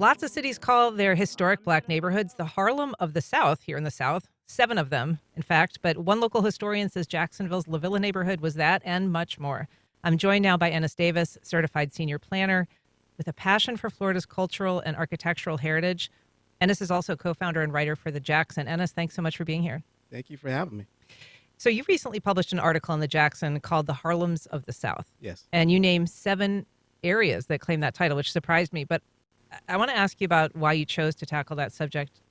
Lots of cities call their historic black neighborhoods the Harlem of the South here in the South. 7 of them, in fact. But one local historian says Jacksonville's LaVilla neighborhood was that and much more. I'm joined now by Ennis Davis, certified senior planner with a passion for Florida's cultural and architectural heritage. Ennis is also co-founder and writer for the Jackson. Ennis, thanks so much for being here. Thank you for having me. So you recently published an article in the Jackson called The Harlems of the South. Yes. And you named 7 areas that claim that title, which surprised me. But I want to ask you about why you chose to tackle that subject.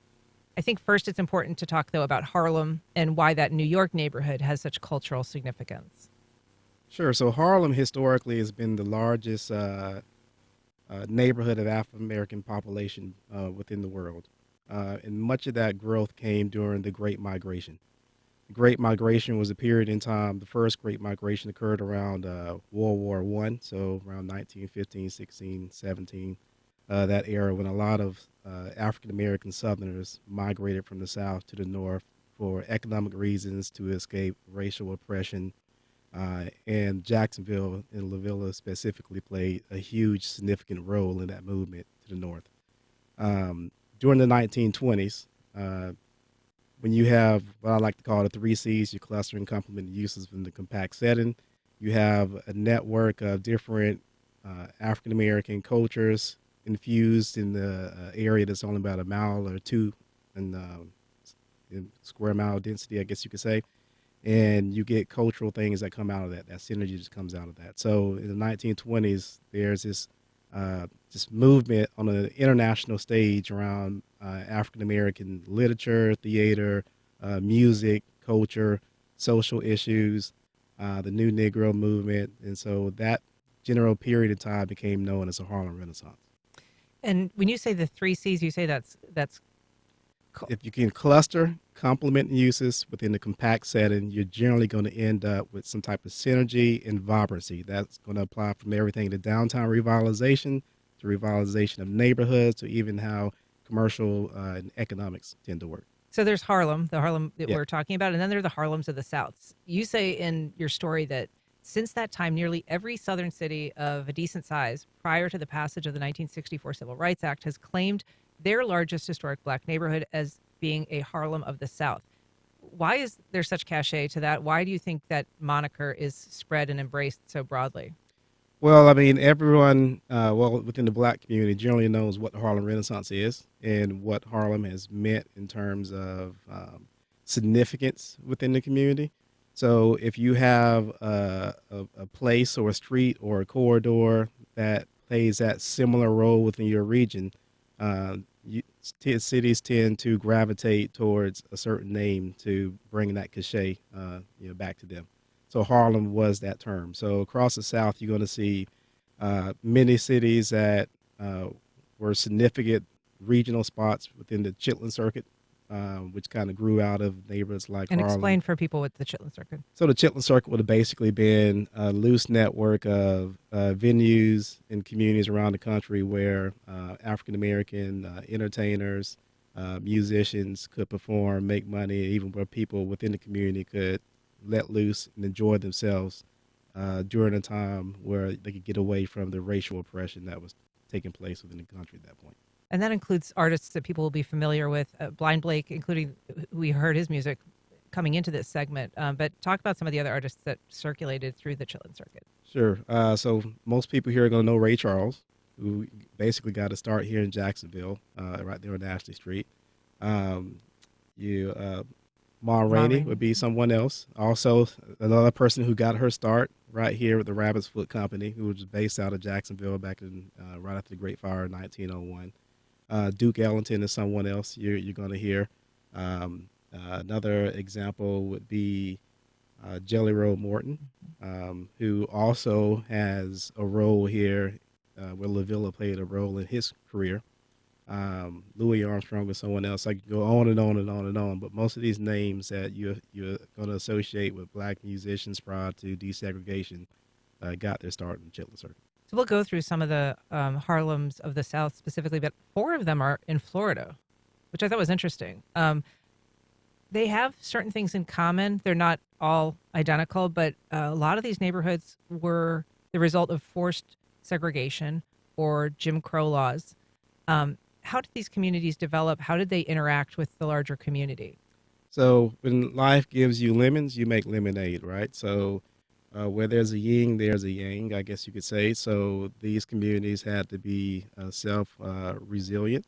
I think first it's important to talk, though, about Harlem and why that New York neighborhood has such cultural significance. Sure. So Harlem historically has been the largest neighborhood of African American population within the world. And much of that growth came during the Great Migration. The Great Migration was a period in time. The first Great Migration occurred around World War I, so around 1915, 16, 17. That era when a lot of African American Southerners migrated from the South to the North for economic reasons to escape racial oppression. And Jacksonville and LaVilla specifically played a huge, significant role in that movement to the North. During the 1920s, when you have what I like to call the 3 C's, your cluster and complement uses in the compact setting, you have a network of different African American cultures infused in the area that's only about a mile or two in square mile density, I guess you could say. And you get cultural things that come out of that. That synergy just comes out of that. So in the 1920s, there's this movement on an international stage around African American literature, theater, music, culture, social issues, the New Negro movement, and so that general period of time became known as the Harlem Renaissance. And when you say the 3 C's, you say that's If you can cluster complement uses within the compact setting, you're generally going to end up with some type of synergy and vibrancy. That's going to apply from everything to downtown revitalization to revitalization of neighborhoods to even how commercial and economics tend to work. So there's Harlem, the Harlem that Yeah. we're talking about, and then there are the Harlems of the South. You say in your story that since that time, nearly every southern city of a decent size prior to the passage of the 1964 Civil Rights Act has claimed their largest historic black neighborhood as being a Harlem of the South. Why is there such cachet to that? Why do you think that moniker is spread and embraced so broadly? Well, I mean, everyone, within the black community generally knows what the Harlem Renaissance is and what Harlem has meant in terms of significance within the community. So if you have a place or a street or a corridor that plays that similar role within your region, cities tend to gravitate towards a certain name to bring that cachet, back to them. So Harlem was that term. So across the South, you're going to see many cities that were significant regional spots within the Chitlin Circuit, which kind of grew out of neighborhoods like And Harlem. explain for people what the Chitlin Circuit. So the Chitlin Circuit would have basically been a loose network of venues and communities around the country where African American entertainers, musicians could perform, make money, even where people within the community could let loose and enjoy themselves during a time where they could get away from the racial oppression that was taking place within the country at that point. And that includes artists that people will be familiar with, Blind Blake, including we heard his music coming into this segment. But talk about some of the other artists that circulated through the Chitlin Circuit. Sure. So most people here are going to know Ray Charles, who basically got to start here in Jacksonville, right there on Ashley Street. Ma Rainey would be someone else. Also, another person who got her start right here with the Rabbit's Foot Company, who was based out of Jacksonville back in right after the Great Fire in 1901. Duke Ellington is someone else you're going to hear. Another example would be Jelly Roll Morton, who also has a role here where LaVilla played a role in his career. Louis Armstrong or someone else. I could go on and on and on and on, but most of these names that you're going to associate with black musicians prior to desegregation got their start in the Chitlin Circuit. So we'll go through some of the Harlems of the South specifically, but 4 of them are in Florida, which I thought was interesting. They have certain things in common. They're not all identical, but a lot of these neighborhoods were the result of forced segregation or Jim Crow laws. How did these communities develop? How did they interact with the larger community? So when life gives you lemons, you make lemonade, right? So where there's a yin, there's a yang, I guess you could say. So these communities had to be self resilient.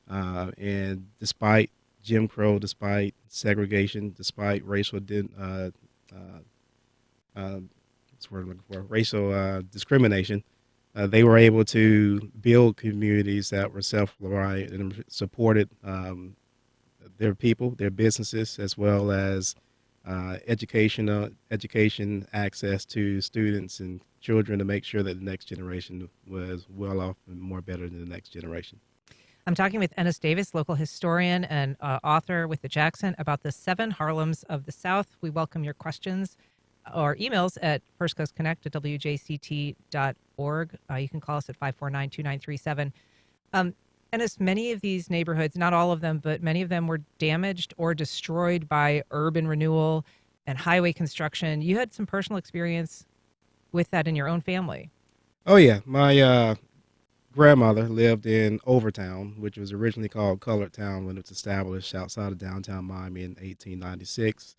And despite Jim Crow, despite segregation, despite uh, uh, what's the word I'm looking for, racial discrimination, they were able to build communities that were self-reliant and supported their people, their businesses, as well as education access to students and children to make sure that the next generation was well off and more better than the next generation. I'm talking with Ennis Davis, local historian and author with the Jackson, about the 7 Harlems of the South. We welcome your questions or emails at firstcoastconnect@wjct.org. You can call us at 549-2937. Ennis, many of these neighborhoods, not all of them, but many of them were damaged or destroyed by urban renewal and highway construction. You had some personal experience with that in your own family. Oh yeah, my grandmother lived in Overtown, which was originally called Colored Town when it was established outside of downtown Miami in 1896.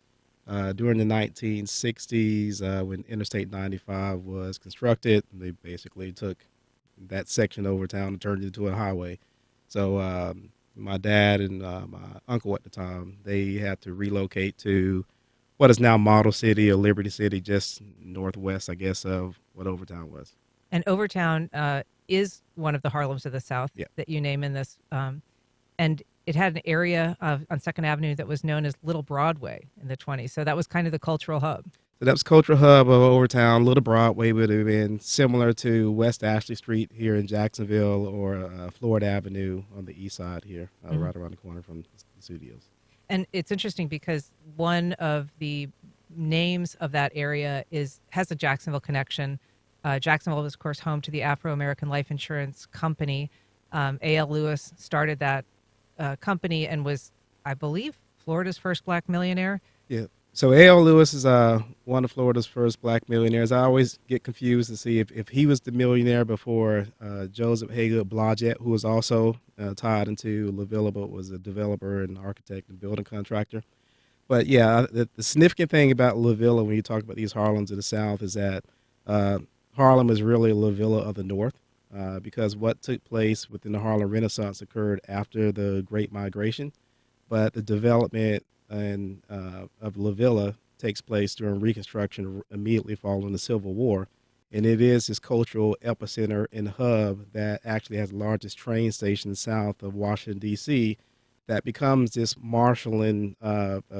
During the 1960s, when Interstate 95 was constructed, they basically took that section of Overtown and turned it into a highway. So my dad and my uncle at the time, they had to relocate to what is now Model City or Liberty City, just northwest, I guess, of what Overtown was. And Overtown is one of the Harlems of the South Yeah. that you name in this. And it had an area on Second Avenue that was known as Little Broadway in the 20s. So that was kind of the cultural hub. So that was cultural hub of Overtown. Little Broadway would have been similar to West Ashley Street here in Jacksonville or Florida Avenue on the east side here, right around the corner from the studios. And it's interesting because one of the names of that area has a Jacksonville connection. Jacksonville was, of course, home to the Afro-American Life Insurance Company. A.L. Lewis started that company and was, I believe, Florida's first black millionaire. Yeah. So A.L. Lewis is one of Florida's first black millionaires. I always get confused to see if he was the millionaire before Joseph Haygood Blodgett, who was also tied into LaVilla, but was a developer and architect and building contractor. But yeah, the significant thing about LaVilla when you talk about these Harlems of the South is that Harlem is really LaVilla of the North. Because what took place within the Harlem Renaissance occurred after the Great Migration, but the development of LaVilla takes place during Reconstruction immediately following the Civil War. And it is this cultural epicenter and hub that actually has the largest train station south of Washington, D.C., that becomes this marshaling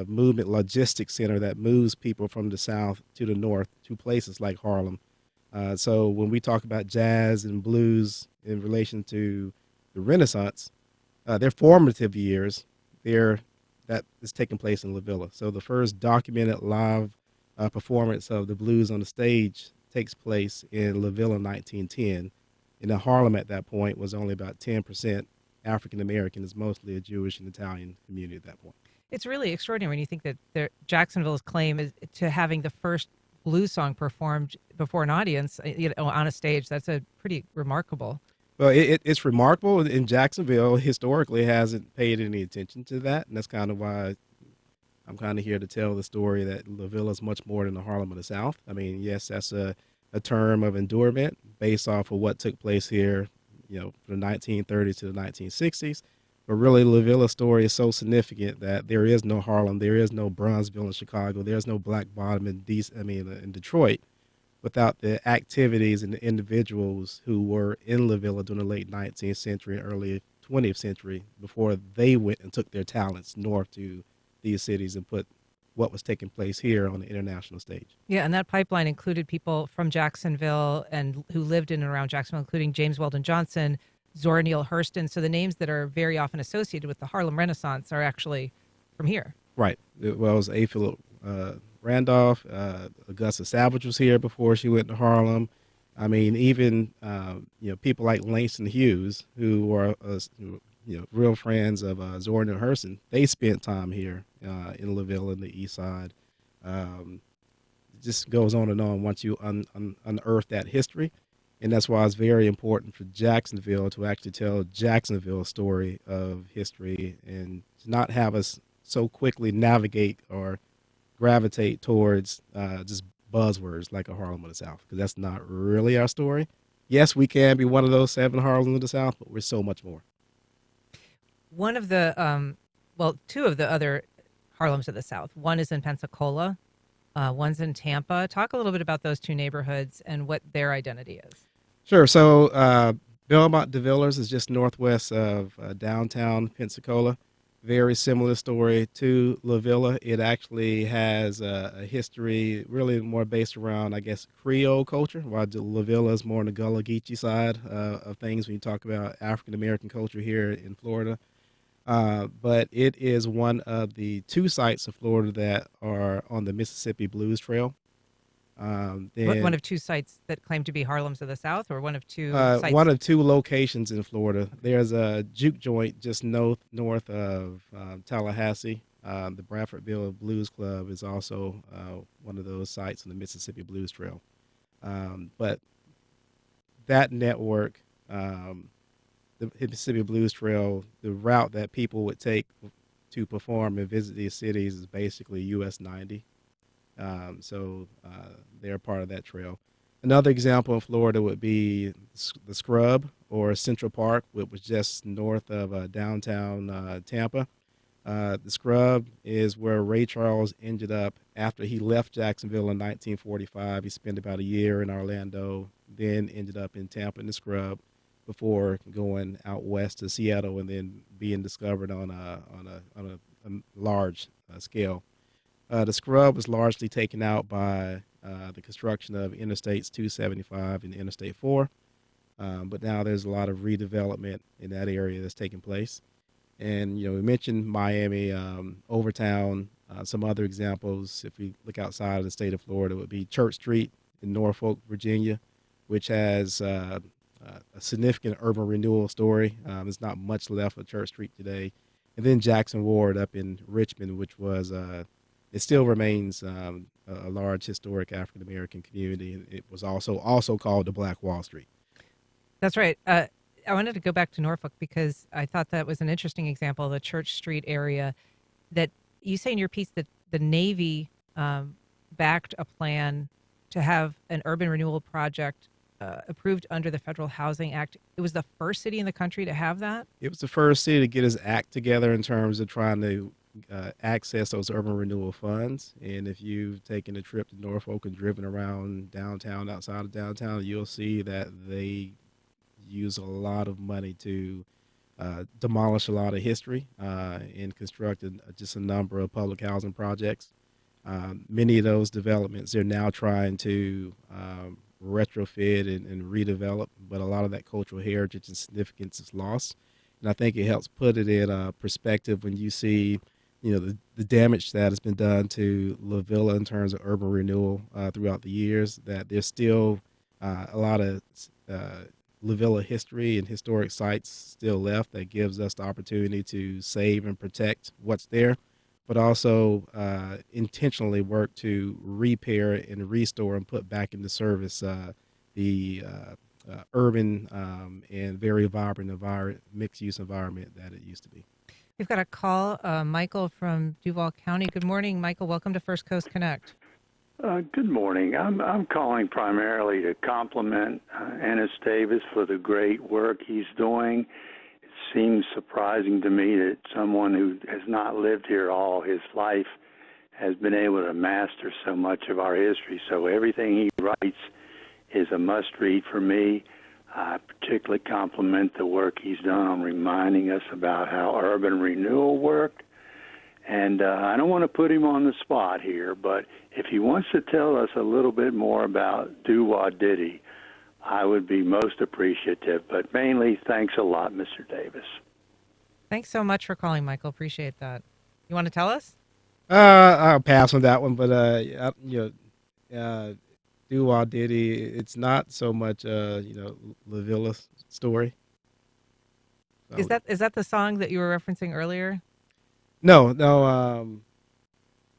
movement logistics center that moves people from the south to the north to places like Harlem. So when we talk about jazz and blues in relation to the Renaissance, their formative years, that is taking place in LaVilla. So the first documented live performance of the blues on the stage takes place in LaVilla in 1910. And in Harlem at that point was only about 10% African American. It's mostly a Jewish and Italian community at that point. It's really extraordinary when you think that Jacksonville's claim is to having the first blues song performed before an audience, on a stage. That's a pretty remarkable. Well, it's remarkable. In Jacksonville, historically, hasn't paid any attention to that, and that's kind of why I'm kind of here to tell the story that LaVilla is much more than the Harlem of the South. I mean, yes, that's a term of endurement based off of what took place here, from the 1930s to the 1960s. But really, LaVilla's story is so significant that there is no Harlem, there is no Bronzeville in Chicago, there's no Black Bottom in in Detroit, without the activities and the individuals who were in LaVilla during the late 19th century and early 20th century before they went and took their talents north to these cities and put what was taking place here on the international stage. Yeah, and that pipeline included people from Jacksonville and who lived in and around Jacksonville, including James Weldon Johnson, Zora Neale Hurston. So the names that are very often associated with the Harlem Renaissance are actually from here. Right. Well, it was A. Philip Randolph. Augusta Savage was here before she went to Harlem. I mean, even people like Langston Hughes, who were real friends of Zora Neale Hurston. They spent time here in LaVilla in the East Side. It just goes on and on once you unearth that history. And that's why it's very important for Jacksonville to actually tell Jacksonville's story of history and to not have us so quickly navigate or gravitate towards just buzzwords like a Harlem of the South, because that's not really our story. Yes, we can be one of those 7 Harlems of the South, but we're so much more. One of the, well, two of the other Harlems of the South. One is in Pensacola, one's in Tampa. Talk a little bit about those two neighborhoods and what their identity is. Sure. So Belmont de Villiers is just northwest of downtown Pensacola. Very similar story to LaVilla. It actually has a history really more based around, I guess, Creole culture, while LaVilla is more on the Gullah Geechee side of things when you talk about African American culture here in Florida. But it is one of the 2 sites of Florida that are on the Mississippi Blues Trail. One Then of two sites that claim to be Harlems of the South, or one of two sites? one of 2 locations in Florida. There's a juke joint just north of Tallahassee. The Bradfordville Blues Club is also one of those sites on the Mississippi Blues Trail. But that network, the Mississippi Blues Trail, the route that people would take to perform and visit these cities is basically US 90. So they're part of that trail. Another example in Florida would be the Scrub or Central Park, which was just north of downtown Tampa. The Scrub is where Ray Charles ended up after he left Jacksonville in 1945. He spent about a year in Orlando, then ended up in Tampa in the Scrub before going out west to Seattle and then being discovered on a large scale. The Scrub was largely taken out by the construction of Interstates 275 and Interstate 4, but now there's a lot of redevelopment in that area that's taking place. And we mentioned Miami, Overtown. Some other examples, if we look outside of the state of Florida, would be Church Street in Norfolk, Virginia, which has a significant urban renewal story. There's not much left of Church Street today. And then Jackson Ward up in Richmond, which was it still remains a large historic African American community. It was also called the Black Wall Street. That's right. I wanted to go back to Norfolk because I thought that was an interesting example, the Church Street area, that you say in your piece that the Navy backed a plan to have an urban renewal project approved under the Federal Housing Act. It was the first city in the country to have that? It was the first city to get its act together in terms of trying to access those urban renewal funds. And if you've taken a trip to Norfolk and driven around downtown, outside of downtown, you'll see that they use a lot of money to demolish a lot of history and construct just a number of public housing projects. Many of those developments they're now trying to retrofit and redevelop, but a lot of that cultural heritage and significance is lost. And I think it helps put it in perspective when you see, the damage that has been done to LaVilla in terms of urban renewal throughout the years, that there's still a lot of LaVilla history and historic sites still left that gives us the opportunity to save and protect what's there, but also intentionally work to repair and restore and put back into service the urban and very vibrant mixed-use environment that it used to be. We've got a call, Michael from Duval County. Good morning, Michael. Welcome to First Coast Connect. Good morning. I'm calling primarily to compliment Ennis Davis for the great work he's doing. It seems surprising to me that someone who has not lived here all his life has been able to master so much of our history. So everything he writes is a must-read for me. I particularly compliment the work he's done on reminding us about how urban renewal worked. And I don't want to put him on the spot here, but if he wants to tell us a little bit more about Do-Wah Diddy, I would be most appreciative. But mainly, thanks a lot, Mr. Davis. Thanks so much for calling, Michael. Appreciate that. You want to tell us? I'll pass on that one, but Do-Wah Diddy, it's not so much LaVilla's story. So, Is that the song that you were referencing earlier? No.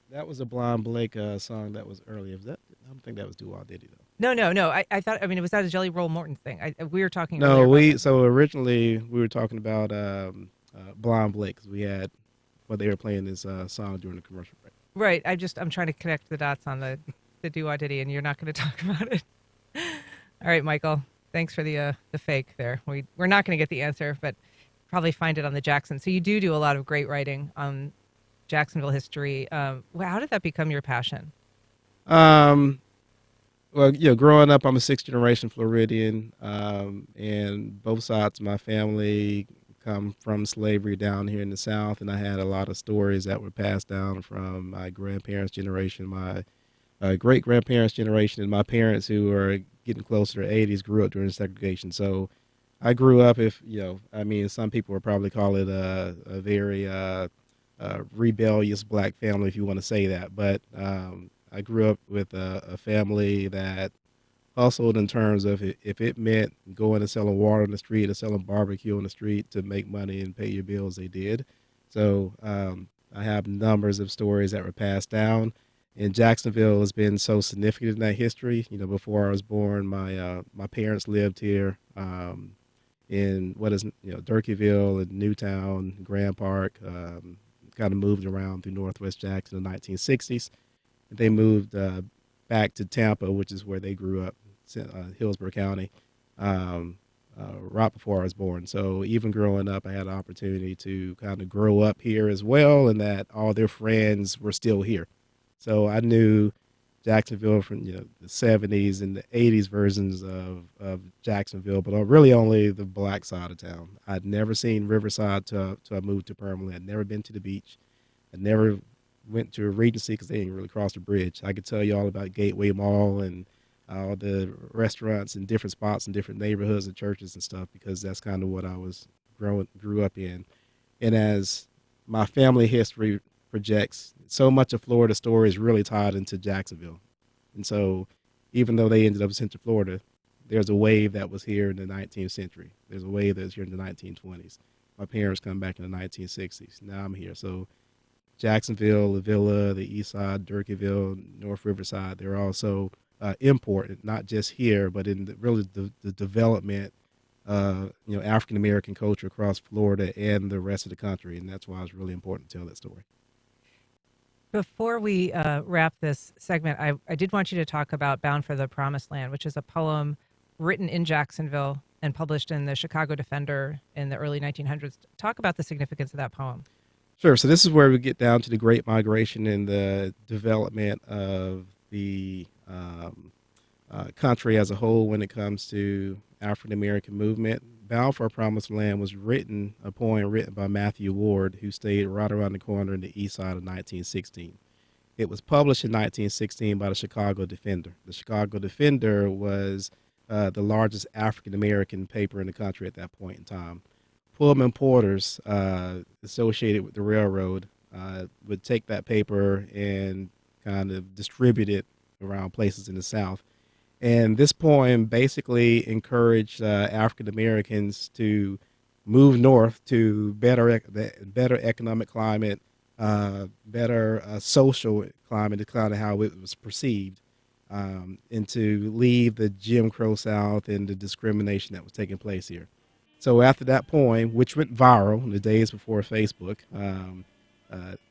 That was a Blind Blake song that was earlier. I don't think that was Do-Wah Diddy though. No. I thought, I mean, it was that a Jelly Roll Morton thing. We were talking earlier No, about that. so originally we were talking about Blind Blake because we had they were playing this song during the commercial break. Right. I'm trying to connect the dots on the do diddy, and you're not going to talk about it. All right, Michael. Thanks for the fake there. We're not going to get the answer, but probably find it on the Jackson. So you do a lot of great writing on Jacksonville history. How did that become your passion? Um, well, growing up, I'm a sixth generation Floridian, and both sides of my family come from slavery down here in the South, and I had a lot of stories that were passed down from my grandparents' generation, my great grandparents' generation, and my parents who are getting closer to 80s grew up during segregation. So I grew up, I mean, some people would probably call it a very rebellious black family, if you want to say that. But I grew up with a family that hustled in terms of if it meant going and selling water on the street or selling barbecue on the street to make money and pay your bills, they did. So I have numbers of stories that were passed down. And Jacksonville has been so significant in that history. Before I was born, my parents lived here in what is Durkeeville and Newtown, Grand Park. Kind of moved around through Northwest Jackson in the 1960s. They moved back to Tampa, which is where they grew up, Hillsborough County, right before I was born. So even growing up, I had an opportunity to kind of grow up here as well, and that all their friends were still here. So I knew Jacksonville from the 70s and the 80s versions of Jacksonville, but really only the black side of town. I'd never seen Riverside till I moved to Permian. I'd never been to the beach. I'd never went to a Regency because they didn't really cross the bridge. I could tell you all about Gateway Mall and all the restaurants and different spots and different neighborhoods and churches and stuff because that's kind of what I grew up in. And as my family history projects, so much of Florida's story is really tied into Jacksonville. And so even though they ended up in Central Florida, there's a wave that was here in the 19th century. There's a wave that was here in the 1920s. My parents come back in the 1960s. Now I'm here. So Jacksonville, LaVilla, the East Side, Durkeeville, North Riverside, they're also important, not just here, but in the development African American culture across Florida and the rest of the country. And that's why it's really important to tell that story. Before we wrap this segment, I did want you to talk about Bound for the Promised Land, which is a poem written in Jacksonville and published in the Chicago Defender in the early 1900s. Talk about the significance of that poem. Sure. So this is where we get down to the Great Migration and the development of the country as a whole when it comes to African American movement. Bound for a Promised Land was a poem written by Matthew Ward, who stayed right around the corner in the east side of 1916. It was published in 1916 by the Chicago Defender. The Chicago Defender was the largest African American paper in the country at that point in time. Pullman porters associated with the railroad would take that paper and kind of distribute it around places in the South. And this poem basically encouraged African Americans to move north to better economic climate, better social climate, is kind of how it was perceived, and to leave the Jim Crow South and the discrimination that was taking place here. So after that poem, which went viral in the days before Facebook,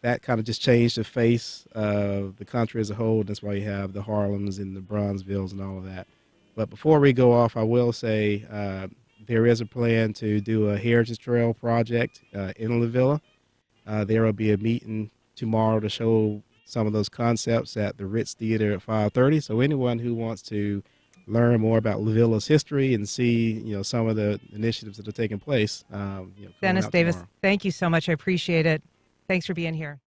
that kind of just changed the face of the country as a whole. That's why you have the Harlems and the Bronzevilles and all of that. But before we go off, I will say there is a plan to do a Heritage Trail project in LaVilla. There will be a meeting tomorrow to show some of those concepts at the Ritz Theater at 5:30. So anyone who wants to learn more about LaVilla's history and see, some of the initiatives that are taking place, Ennis Davis, tomorrow. thank you so much. I appreciate it. Thanks for being here.